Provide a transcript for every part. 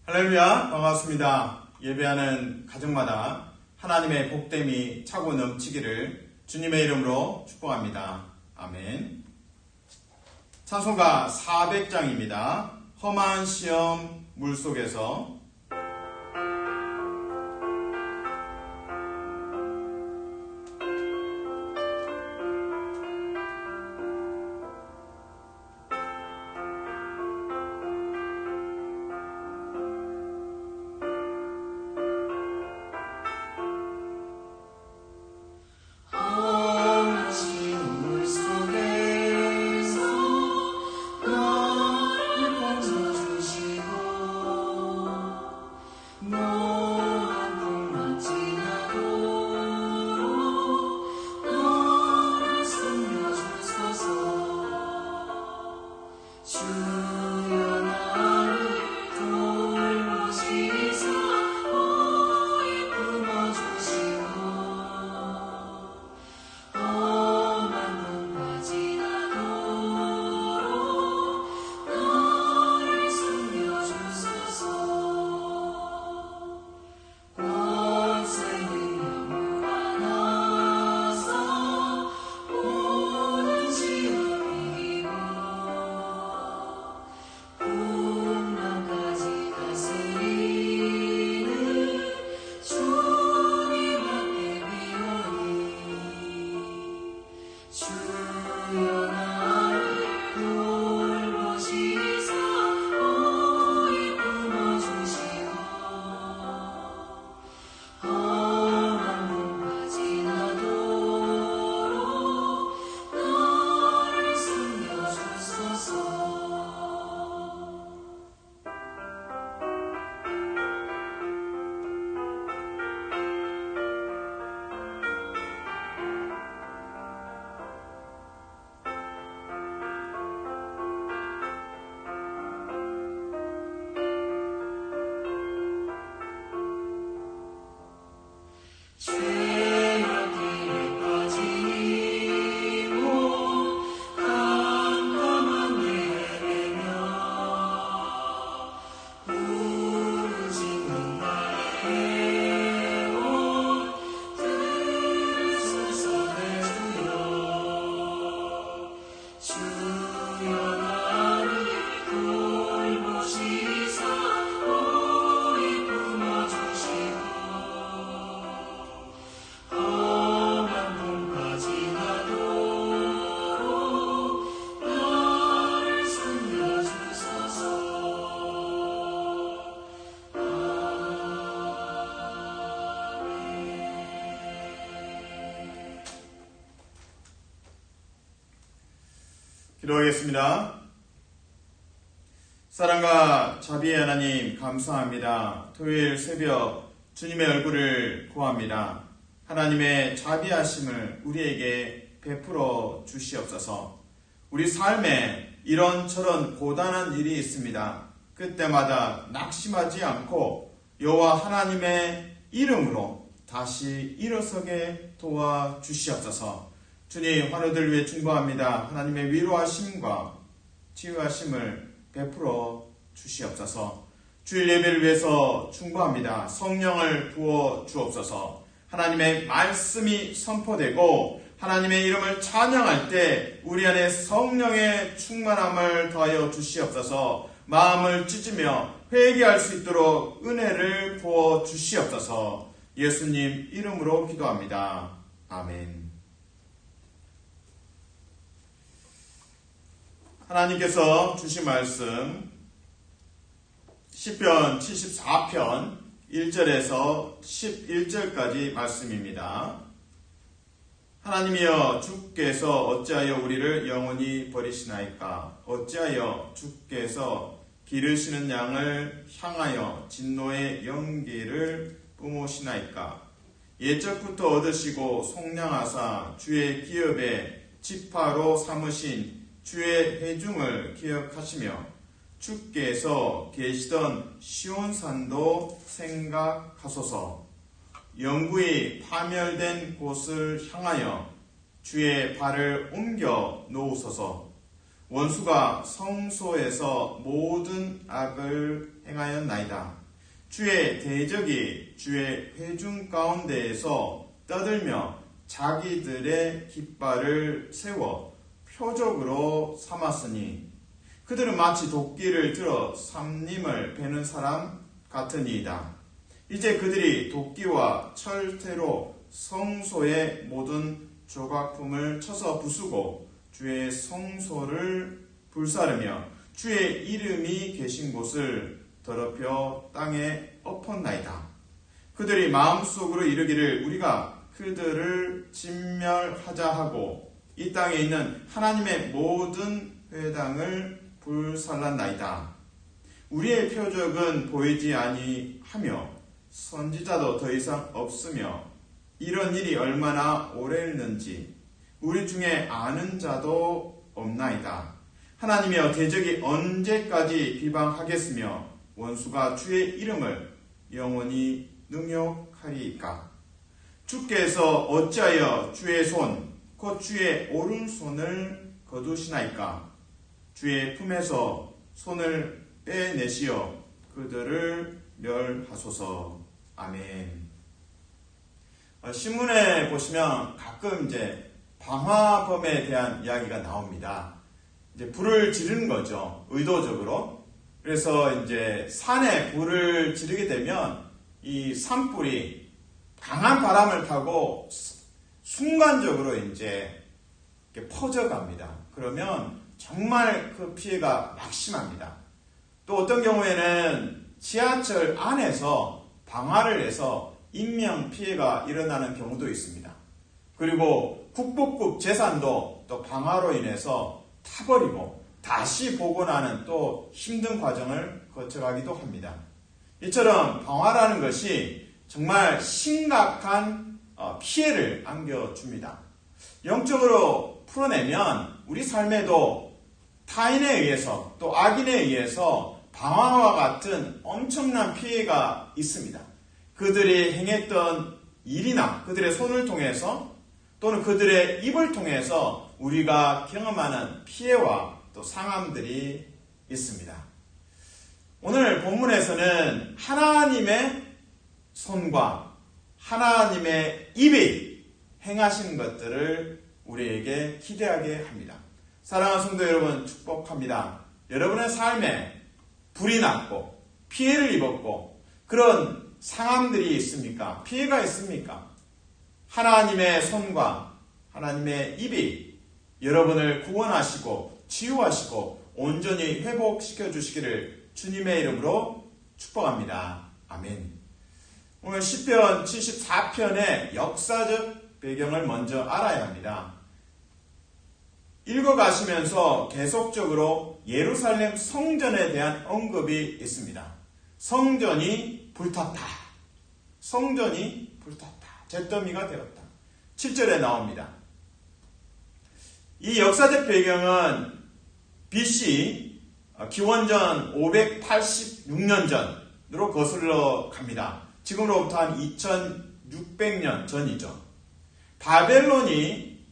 할렐루야, 반갑습니다. 예배하는 가정마다 하나님의 복됨이 차고 넘치기를 주님의 이름으로 축복합니다. 아멘. 찬송가 400장입니다. 험한 시험 물속에서. 기도하겠습니다. 사랑과 자비의 하나님 감사합니다. 토요일 새벽 주님의 얼굴을 구합니다. 하나님의 자비하심을 우리에게 베풀어 주시옵소서. 우리 삶에 이런저런 고단한 일이 있습니다. 그때마다 낙심하지 않고 여호와 하나님의 이름으로 다시 일어서게 도와주시옵소서. 주님, 환우들 위해 중보합니다. 하나님의 위로하심과 치유하심을 베풀어 주시옵소서. 주일 예배를 위해서 중보합니다. 성령을 부어 주옵소서. 하나님의 말씀이 선포되고 하나님의 이름을 찬양할 때 우리 안에 성령의 충만함을 더하여 주시옵소서. 마음을 찢으며 회개할 수 있도록 은혜를 부어 주시옵소서. 예수님 이름으로 기도합니다. 아멘. 하나님께서 주신 말씀 시편 74편 1절에서 11절까지 말씀입니다. 하나님이여, 주께서 어찌하여 우리를 영원히 버리시나이까? 어찌하여 주께서 기르시는 양을 향하여 진노의 연기를 뿜으시나이까? 옛적부터 얻으시고 속량하사 주의 기업에 지파로 삼으신 주의 회중을 기억하시며 주께서 계시던 시온산도 생각하소서. 영구히 파멸된 곳을 향하여 주의 발을 옮겨 놓으소서. 원수가 성소에서 모든 악을 행하였나이다. 주의 대적이 주의 회중 가운데에서 떠들며 자기들의 깃발을 세워 표적으로 삼았으니 그들은 마치 도끼를 들어 삼림을 베는 사람 같으니이다. 이제 그들이 도끼와 철퇴로 성소의 모든 조각품을 쳐서 부수고 주의 성소를 불사르며 주의 이름이 계신 곳을 더럽혀 땅에 엎었나이다. 그들이 마음속으로 이르기를 우리가 그들을 진멸하자 하고 이 땅에 있는 하나님의 모든 회당을 불살랐나이다. 우리의 표적은 보이지 아니하며 선지자도 더 이상 없으며 이런 일이 얼마나 오래였는지 우리 중에 아는 자도 없나이다. 하나님이여 대적이 언제까지 비방하겠으며 원수가 주의 이름을 영원히 능욕하리이까. 주께서 어찌하여 주의 손 곧 주의 오른손을 거두시나이까. 주의 품에서 손을 빼내시어 그들을 멸하소서. 아멘. 신문에 보시면 가끔 이제 방화범에 대한 이야기가 나옵니다. 이제 불을 지르는 거죠. 의도적으로. 그래서 이제 산에 불을 지르게 되면 이 산불이 강한 바람을 타고 순간적으로 이제 퍼져갑니다. 그러면 정말 그 피해가 막심합니다. 또 어떤 경우에는 지하철 안에서 방화를 해서 인명 피해가 일어나는 경우도 있습니다. 그리고 국보급 재산도 또 방화로 인해서 타버리고 다시 복원하는 또 힘든 과정을 거쳐가기도 합니다. 이처럼 방화라는 것이 정말 심각한 피해를 안겨줍니다. 영적으로 풀어내면 우리 삶에도 타인에 의해서 또 악인에 의해서 방화와 같은 엄청난 피해가 있습니다. 그들이 행했던 일이나 그들의 손을 통해서 또는 그들의 입을 통해서 우리가 경험하는 피해와 또 상함들이 있습니다. 오늘 본문에서는 하나님의 손과 하나님의 입이 행하신 것들을 우리에게 기대하게 합니다. 사랑하는 성도 여러분, 축복합니다. 여러분의 삶에 불이 났고 피해를 입었고 그런 상함들이 있습니까? 피해가 있습니까? 하나님의 손과 하나님의 입이 여러분을 구원하시고 치유하시고 온전히 회복시켜 주시기를 주님의 이름으로 축복합니다. 아멘. 오늘 시편 74편의 역사적 배경을 먼저 알아야 합니다. 읽어가시면서 계속적으로 예루살렘 성전에 대한 언급이 있습니다. 성전이 불탔다. 성전이 불탔다. 잿더미가 되었다. 7절에 나옵니다. 이 역사적 배경은 BC 기원전 586년 전으로 거슬러 갑니다. 지금으로부터 한 2600년 전이죠. 바벨론이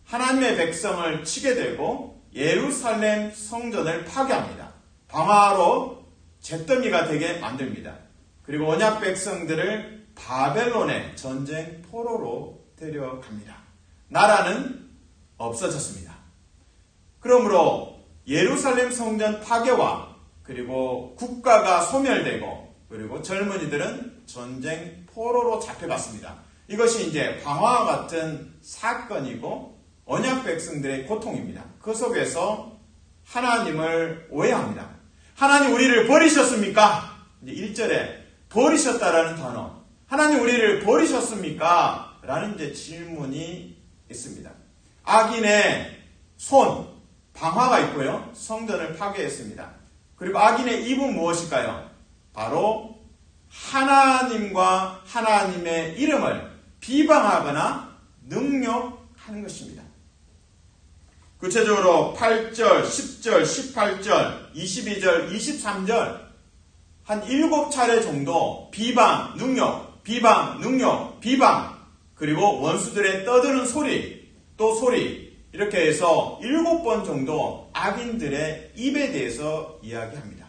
하나님의 백성을 치게 되고 예루살렘 성전을 파괴합니다. 방화로 잿더미가 되게 만듭니다. 그리고 언약 백성들을 바벨론의 전쟁 포로로 데려갑니다. 나라는 없어졌습니다. 그러므로 예루살렘 성전 파괴와 그리고 국가가 소멸되고 그리고 젊은이들은 전쟁 포로로 잡혀갔습니다. 이것이 이제 방화와 같은 사건이고 언약 백성들의 고통입니다. 그 속에서 하나님을 오해합니다. 하나님 우리를 버리셨습니까? 이제 1절에 버리셨다라는 단어. 하나님 우리를 버리셨습니까? 라는 이제 질문이 있습니다. 악인의 손, 방화가 있고요. 성전을 파괴했습니다. 그리고 악인의 입은 무엇일까요? 바로 하나님과 하나님의 이름을 비방하거나 능욕하는 것입니다. 구체적으로 8절, 10절, 18절, 22절, 23절 한 7차례 정도 비방, 능욕, 비방, 능욕, 비방 그리고 원수들의 떠드는 소리, 또 소리 이렇게 해서 7번 정도 악인들의 입에 대해서 이야기합니다.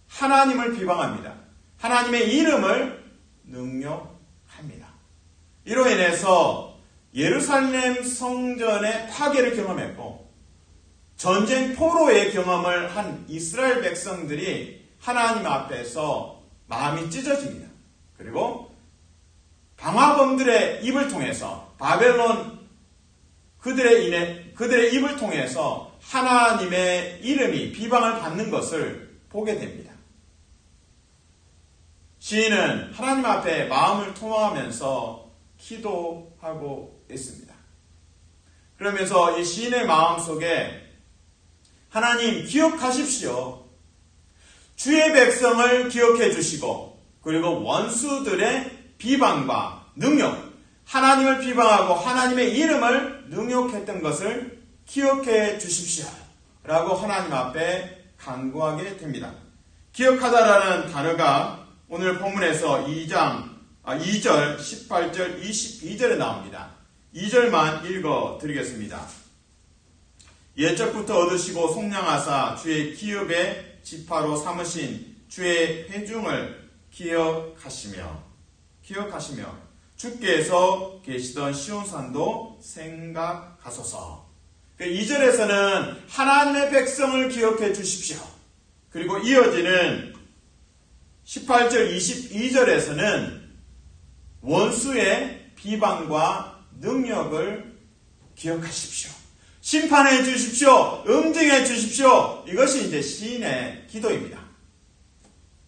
하나님을 비방합니다. 하나님의 이름을 능욕합니다. 이로 인해서 예루살렘 성전의 파괴를 경험했고 전쟁 포로의 경험을 한 이스라엘 백성들이 하나님 앞에서 마음이 찢어집니다. 그리고 방화범들의 입을 통해서 바벨론 그들의 입을 통해서 하나님의 이름이 비방을 받는 것을 보게 됩니다. 시인은 하나님 앞에 마음을 통하면서 기도하고 있습니다. 그러면서 이 시인의 마음 속에 하나님 기억하십시오. 주의 백성을 기억해 주시고 그리고 원수들의 비방과 능욕, 하나님을 비방하고 하나님의 이름을 능욕했던 것을 기억해 주십시오. 라고 하나님 앞에 간구하게 됩니다. 기억하다라는 단어가 오늘 본문에서 2절, 18절, 22절에 나옵니다. 2절만 읽어 드리겠습니다. 옛적부터 얻으시고 속량하사 주의 기업의 지파로 삼으신 주의 회중을 기억하시며 주께서 계시던 시온산도 생각하소서. 2절에서는 하나님의 백성을 기억해 주십시오. 그리고 이어지는 18절, 22절에서는 원수의 비방과 능력을 기억하십시오. 심판해 주십시오. 응징해 주십시오. 이것이 이제 시인의 기도입니다.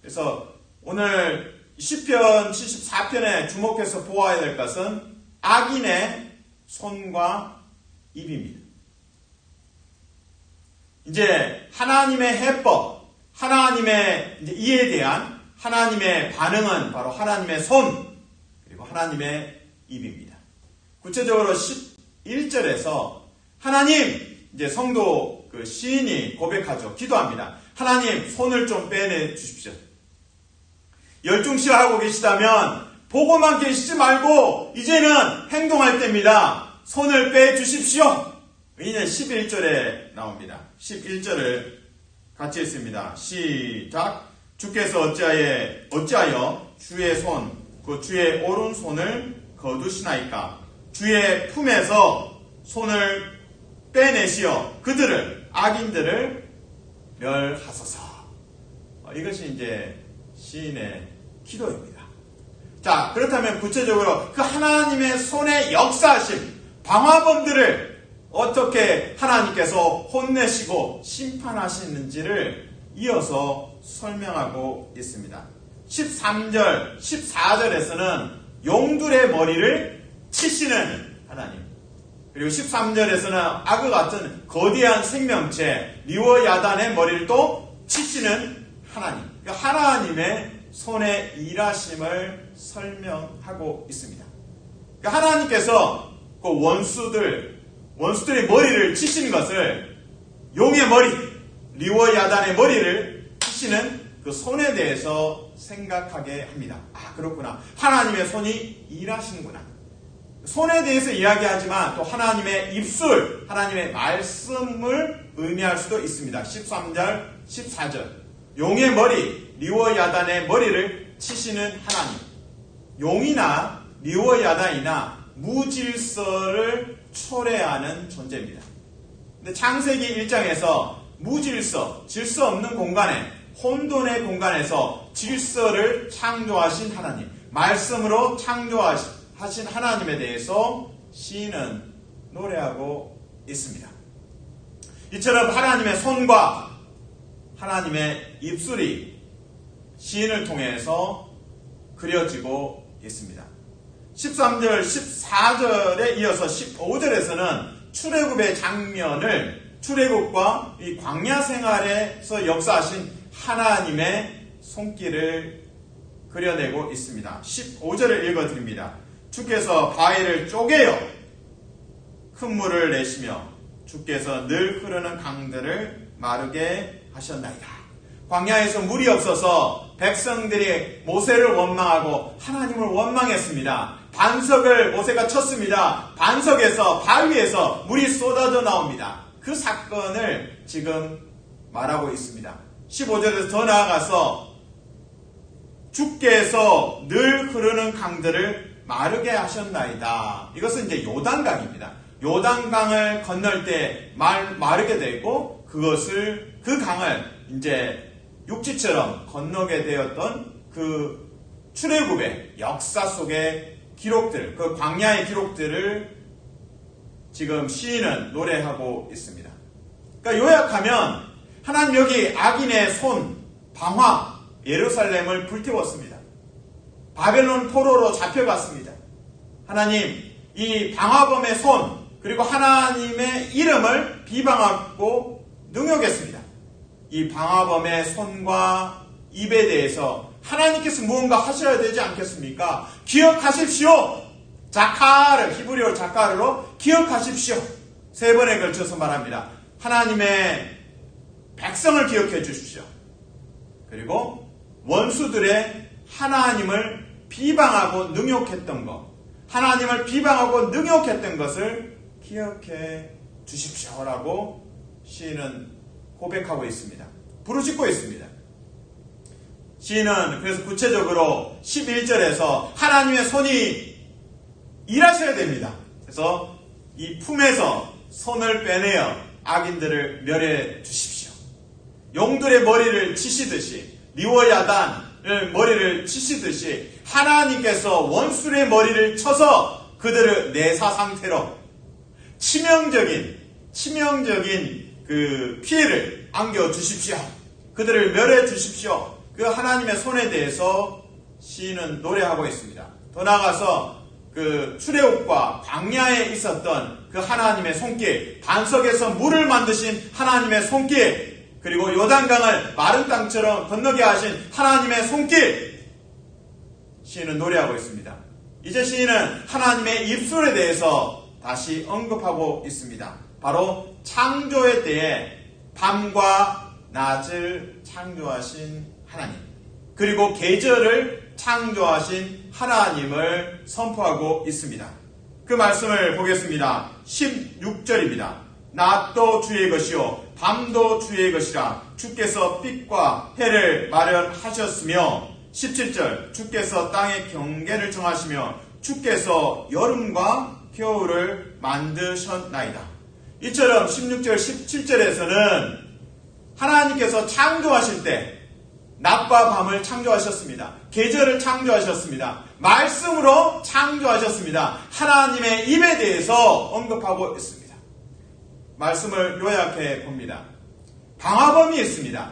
그래서 오늘 시편 74편에 주목해서 보아야 될 것은 악인의 손과 입입니다. 이제 하나님의 해법, 하나님의 이에 대한 하나님의 반응은 바로 하나님의 손, 그리고 하나님의 입입니다. 구체적으로 11절에서 하나님, 이제 성도 시인이 고백하죠. 기도합니다. 하나님, 손을 좀 빼내 주십시오. 열중시하고 계시다면 보고만 계시지 말고 이제는 행동할 때입니다. 손을 빼 주십시오. 이제 11절에 나옵니다. 11절을 같이 읽습니다. 시작. 주께서 어찌하여 주의 손, 그 주의 오른손을 거두시나이까? 주의 품에서 손을 빼내시어 그들을, 악인들을 멸하소서. 이것이 이제 시인의 기도입니다. 자, 그렇다면 구체적으로 그 하나님의 손의 역사하심, 방화범들을 어떻게 하나님께서 혼내시고 심판하시는지를 이어서 설명하고 있습니다. 13절, 14절에서는 용들의 머리를 치시는 하나님, 그리고 13절에서는 악과 같은 거대한 생명체 리워야단의 머리를 또 치시는 하나님, 하나님의 손의 일하심을 설명하고 있습니다. 하나님께서 그 원수들의 머리를 치시는 것을 용의 머리, 리워야단의 머리를 치시는 그 손에 대해서 생각하게 합니다. 아, 그렇구나. 하나님의 손이 일하시는구나. 손에 대해서 이야기하지만 또 하나님의 입술, 하나님의 말씀을 의미할 수도 있습니다. 13절, 14절. 용의 머리, 리워야단의 머리를 치시는 하나님. 용이나 리워야단이나 무질서를 초래하는 존재입니다. 근데 창세기 1장에서 무질서, 질서 없는 공간에, 혼돈의 공간에서 질서를 창조하신 하나님, 말씀으로 창조하신 하나님에 대해서 시인은 노래하고 있습니다. 이처럼 하나님의 손과 하나님의 입술이 시인을 통해서 그려지고 있습니다. 13절, 14절에 이어서 15절에서는 출애굽의 장면을 출애굽과 이 광야 생활에서 역사하신 하나님의 손길을 그려내고 있습니다. 15절을 읽어드립니다. 주께서 바위를 쪼개어 큰 물을 내시며 주께서 늘 흐르는 강들을 마르게 하셨나이다. 광야에서 물이 없어서 백성들이 모세를 원망하고 하나님을 원망했습니다. 반석을 모세가 쳤습니다. 반석에서 바위에서 물이 쏟아져 나옵니다. 그 사건을 지금 말하고 있습니다. 15절에서 더 나아가서 주께서 늘 흐르는 강들을 마르게 하셨나이다. 이것은 이제 요단강입니다. 요단강을 건널 때 마르게 되고 그 강을 이제 육지처럼 건너게 되었던 그 출애굽의 역사 속의 기록들, 그 광야의 기록들을 지금 시인은 노래하고 있습니다. 그러니까 요약하면 하나님 여기 악인의 손, 방화, 예루살렘을 불태웠습니다. 바벨론 포로로 잡혀갔습니다. 하나님, 이 방화범의 손, 그리고 하나님의 이름을 비방하고 능욕했습니다. 이 방화범의 손과 입에 대해서 하나님께서 무언가 하셔야 되지 않겠습니까? 기억하십시오. 자카르, 히브리어 자카르로 기억하십시오. 3번에 걸쳐서 말합니다. 하나님의 백성을 기억해 주십시오. 그리고 원수들의 하나님을 비방하고 능욕했던 것, 하나님을 비방하고 능욕했던 것을 기억해 주십시오라고 시인은 고백하고 있습니다. 부르짖고 있습니다. 시인은 그래서 구체적으로 11절에서 하나님의 손이 일하셔야 됩니다. 그래서 이 품에서 손을 빼내어 악인들을 멸해 주십시오. 용들의 머리를 치시듯이, 리워야단을 머리를 치시듯이 하나님께서 원수의 머리를 쳐서 그들을 내사 상태로 치명적인 그 피해를 안겨 주십시오. 그들을 멸해 주십시오. 그 하나님의 손에 대해서 시인은 노래하고 있습니다. 더 나아가서 그 출애굽과 광야에 있었던 그 하나님의 손길, 반석에서 물을 만드신 하나님의 손길, 그리고 요단강을 마른 땅처럼 건너게 하신 하나님의 손길, 시인은 노래하고 있습니다. 이제 시인은 하나님의 입술에 대해서 다시 언급하고 있습니다. 바로 창조의 때에 밤과 낮을 창조하신 하나님, 그리고 계절을 창조하신 하나님을 선포하고 있습니다. 그 말씀을 보겠습니다. 16절입니다. 낮도 주의 것이요 밤도 주의 것이라 주께서 빛과 해를 마련하셨으며 17절 주께서 땅의 경계를 정하시며 주께서 여름과 겨울을 만드셨나이다. 이처럼 16절 17절에서는 하나님께서 창조하실 때 낮과 밤을 창조하셨습니다. 계절을 창조하셨습니다. 말씀으로 창조하셨습니다. 하나님의 입에 대해서 언급하고 있습니다. 말씀을 요약해 봅니다. 방화범이 있습니다.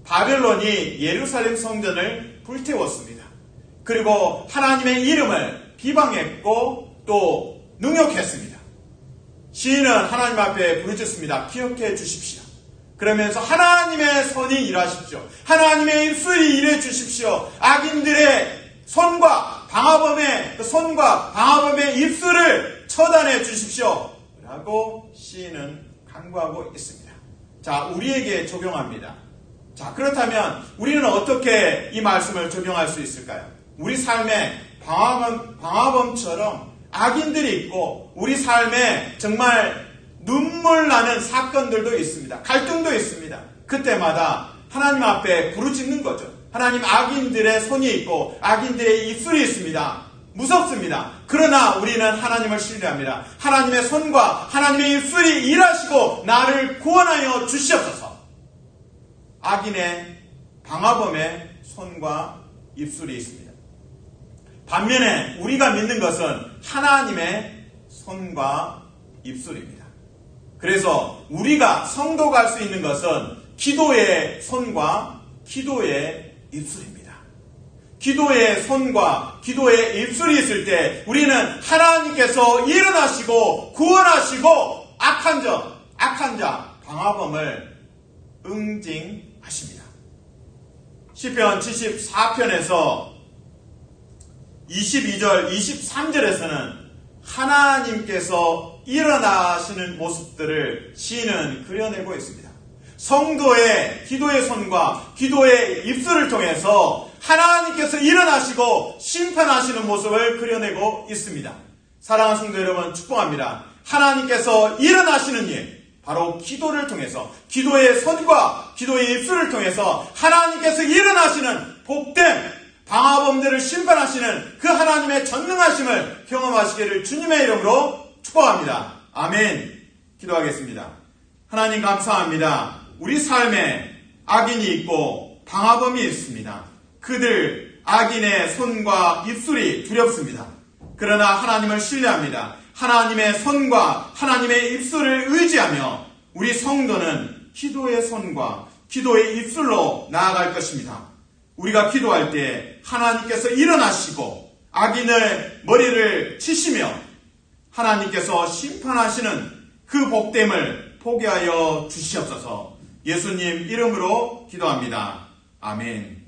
바벨론이 예루살렘 성전을 불태웠습니다. 그리고 하나님의 이름을 비방했고 또 능욕했습니다. 시인은 하나님 앞에 부르짖습니다. 기억해 주십시오. 그러면서 하나님의 손이 일하십시오. 하나님의 입술이 일해 주십시오. 악인들의 손과 방화범의 입술을 처단해 주십시오. 라고 시인은 간구하고 있습니다. 자, 우리에게 적용합니다. 자, 그렇다면 우리는 어떻게 이 말씀을 적용할 수 있을까요? 우리 삶에 방화범처럼 악인들이 있고 우리 삶에 정말 눈물 나는 사건들도 있습니다. 갈등도 있습니다. 그때마다 하나님 앞에 부르짖는 거죠. 하나님, 악인들의 손이 있고 악인들의 입술이 있습니다. 무섭습니다. 그러나 우리는 하나님을 신뢰합니다. 하나님의 손과 하나님의 입술이 일하시고 나를 구원하여 주시옵소서. 악인의 방화범의 손과 입술이 있습니다. 반면에 우리가 믿는 것은 하나님의 손과 입술입니다. 그래서 우리가 성도가 할 수 있는 것은 기도의 손과 기도의 입술입니다. 기도의 손과 기도의 입술이 있을 때 우리는 하나님께서 일어나시고 구원하시고 악한 자, 방화범을 응징하십니다. 시편 74편에서 22절, 23절에서는 하나님께서 일어나시는 모습들을 시인은 그려내고 있습니다. 성도의 기도의 손과 기도의 입술을 통해서 하나님께서 일어나시고 심판하시는 모습을 그려내고 있습니다. 사랑하는 성도 여러분, 축복합니다. 하나님께서 일어나시는 일, 바로 기도를 통해서, 기도의 손과 기도의 입술을 통해서 하나님께서 일어나시는 복됨, 방화범들을 심판하시는 그 하나님의 전능하심을 경험하시기를 주님의 이름으로 축복합니다. 아멘. 기도하겠습니다. 하나님 감사합니다. 우리 삶에 악인이 있고 방화범이 있습니다. 그들 악인의 손과 입술이 두렵습니다. 그러나 하나님을 신뢰합니다. 하나님의 손과 하나님의 입술을 의지하며 우리 성도는 기도의 손과 기도의 입술로 나아갈 것입니다. 우리가 기도할 때 하나님께서 일어나시고 악인의 머리를 치시며 하나님께서 심판하시는 그 복됨을 보게 하여 주시옵소서. 예수님 이름으로 기도합니다. 아멘.